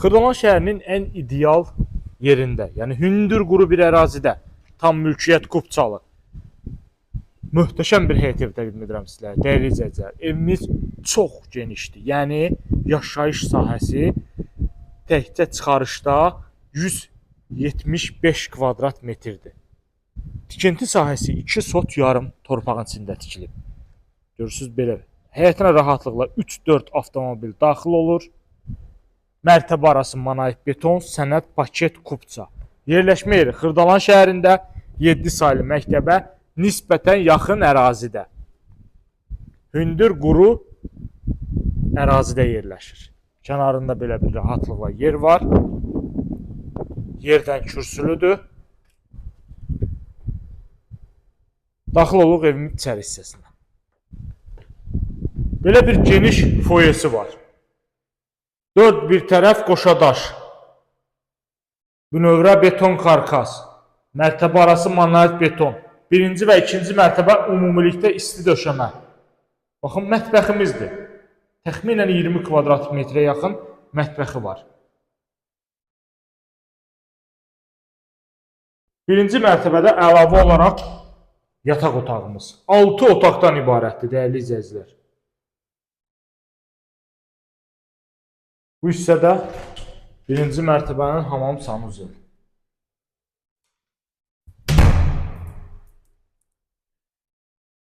Xırdalan şəhərinin ən ideal yerində, yəni hündür quru bir ərazidə, tam mülkiyyət Qubçalı. Möhtəşəm bir həyət evi təqdim edirəm sizlərə, dəyərli izləyicilər. Evimiz çox genişdir, yəni yaşayış sahəsi təkcə çıxarışda 175 kvadrat metrdir. Tikinti sahəsi 2 sot yarım torpağın içində tikilib. Görürsünüz belə. Həyətinə rahatlıqla 3-4 avtomobil daxil olur. Mərtəbə arası monolit beton, sənəd, paket, Qubça. Yerləşmə yeri Xırdalan şəhərində 7 saylı məktəbə nisbətən yaxın ərazidə. Hündür quru ərazidə yerləşir. Kənarında belə bir rahatlıqla yer var. Yerdən kürsülüdür. Daxil oluq evimin içəri hissəsinə. Belə bir geniş foyesi var. 4 bir tərəf qoşadaş. Bünövrə beton karkas. Mərtəbə arası monolit beton. Birinci və ikinci mərtəbə ümumilikdə isti döşəmə. Baxın, mətbəximizdir. Təxminən 20 kvadrat metrə yaxın mətbəxi var. Birinci mərtəbədə əlavə olaraq yataq otağımız. 6 otaqdan ibarətdir, dəyərli izləyicilər. Bu hissədə birinci mərtəbənin hamam sanuzu.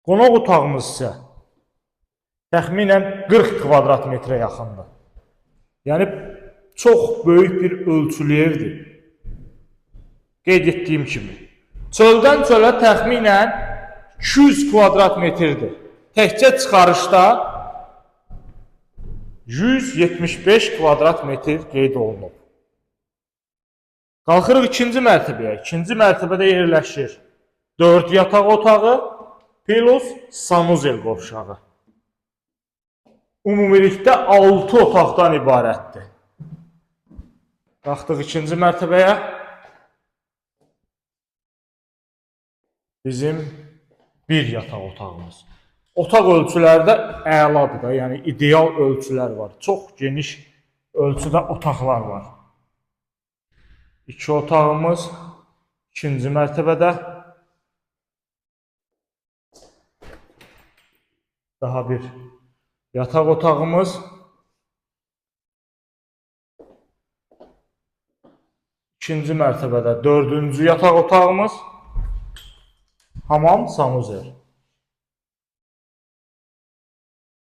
Qonaq otağımız isə təxminən 40 kvadrat metrə yaxındır. Yəni, çox böyük bir ölçülü evdir. Qeyd etdiyim kimi. Çöldən çölə təxminən 200 kvadrat metrdir. Təkcə çıxarışda 175 kvadrat metr qeyd olunub. Qalxırıq ikinci mərtəbəyə. İkinci mərtəbədə yerləşir 4 yataq otağı plus sanuzel qovşağı. Ümumilikdə 6 otaqdan ibarətdir. Qalxdıq ikinci mərtəbəyə. Bizim bir yataq otağımız. Otaq ölçüləri də əladır da, yəni ideal ölçülər var. Çox geniş ölçüdə otaqlar var. 2 otağımız ikinci mərtəbədə. Daha bir yataq otağımız. İkinci mərtəbədə 4-cü yataq otağımız. Hamam, sanuzel.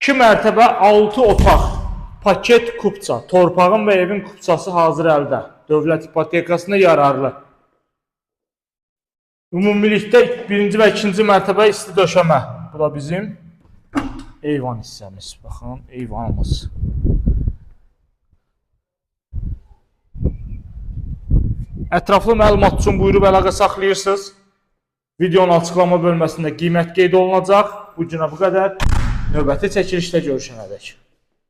2 mərtəbə 6 otaq, paket Qubça, torpağın və evin Qubçası hazır əldə, dövlət ipotekasına yararlı. Ümumilikdə birinci və ikinci mərtəbə isti döşəmə. Bu da bizim eyvan hissəmiz. Baxın, eyvanımız. Ətraflı məlumat üçün buyurub əlaqə saxlayırsınız. Videonun açıqlama bölməsində qiymət qeyd olunacaq. Bu günə bu qədər. Növbəti çəkilişdə görüşənədək.